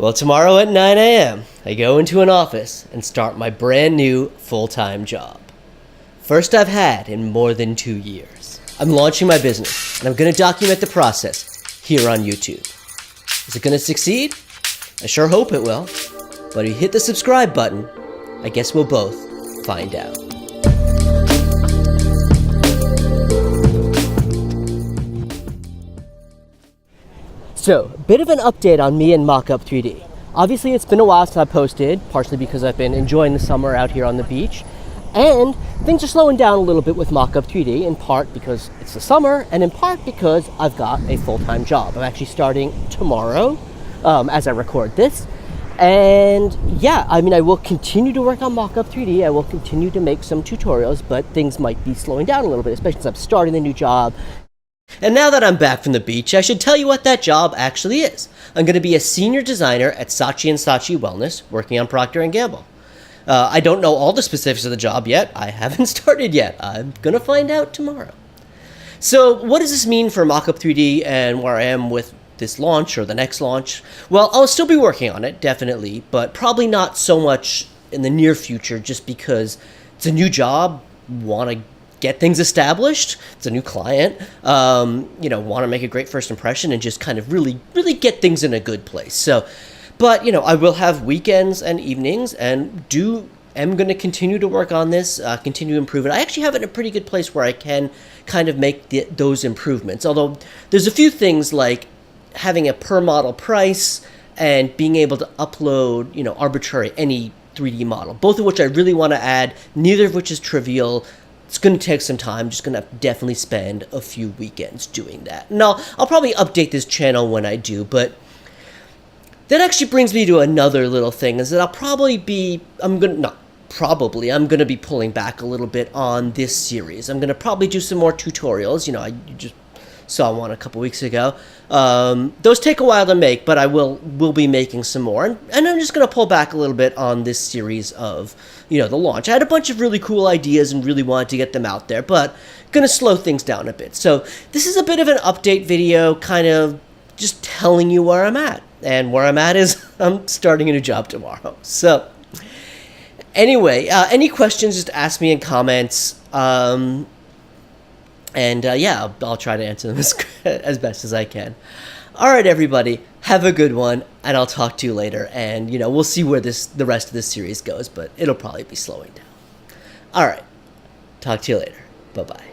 Well, tomorrow at 9 a.m., I go into an office and start my brand new full-time job. First I've had in more than 2 years. I'm launching my business, and I'm going to document the process here on YouTube. Is it going to succeed? I sure hope it will. But if you hit the subscribe button, I guess we'll both find out. So, a bit of an update on me and Mockup 3D. Obviously, it's been a while since I posted, partially because I've been enjoying the summer out here on the beach. And things are slowing down a little bit with Mockup 3D, in part because it's the summer, and in part because I've got a full-time job. I'm actually starting tomorrow, as I record this. And yeah, I mean, I will continue to work on Mockup 3D. I will continue to make some tutorials, but things might be slowing down a little bit, especially since I'm starting the new job. And now that I'm back from the beach, I should tell you what that job actually is. I'm going to be a senior designer at Saatchi & Saatchi Wellness, working on Procter & Gamble. I don't know all the specifics of the job yet. I haven't started yet. I'm going to find out tomorrow. So what does this mean for Mockup 3D and where I am with this launch or the next launch? Well, I'll still be working on it, definitely, but probably not so much in the near future just because it's a new job, want to get things established. It's a new client, want to make a great first impression and just kind of really get things in a good place. So, but, I will have weekends and evenings and am going to continue to work on this, continue to improve it. I actually have it in a pretty good place where I can kind of make those improvements. Although there's a few things like having a per model price and being able to upload, arbitrary any 3D model, both of which I really want to add, neither of which is trivial. It's going to take some time. Just going to definitely spend a few weekends doing that. And I'll probably update this channel when I do, but that actually brings me to another little thing, is that I'm going to be pulling back a little bit on this series. I'm going to probably do some more tutorials. You just saw one a couple weeks ago. Those take a while to make, but I will be making some more. And I'm just going to pull back a little bit on this series of, the launch. I had a bunch of really cool ideas and really wanted to get them out there, but going to slow things down a bit. So this is a bit of an update video, kind of just telling you where I'm at. And where I'm at is I'm starting a new job tomorrow. So anyway, any questions, just ask me in comments. I'll try to answer them as best as I can. All right, everybody, have a good one, and I'll talk to you later. And, we'll see where the rest of this series goes, but it'll probably be slowing down. All right, talk to you later. Bye-bye.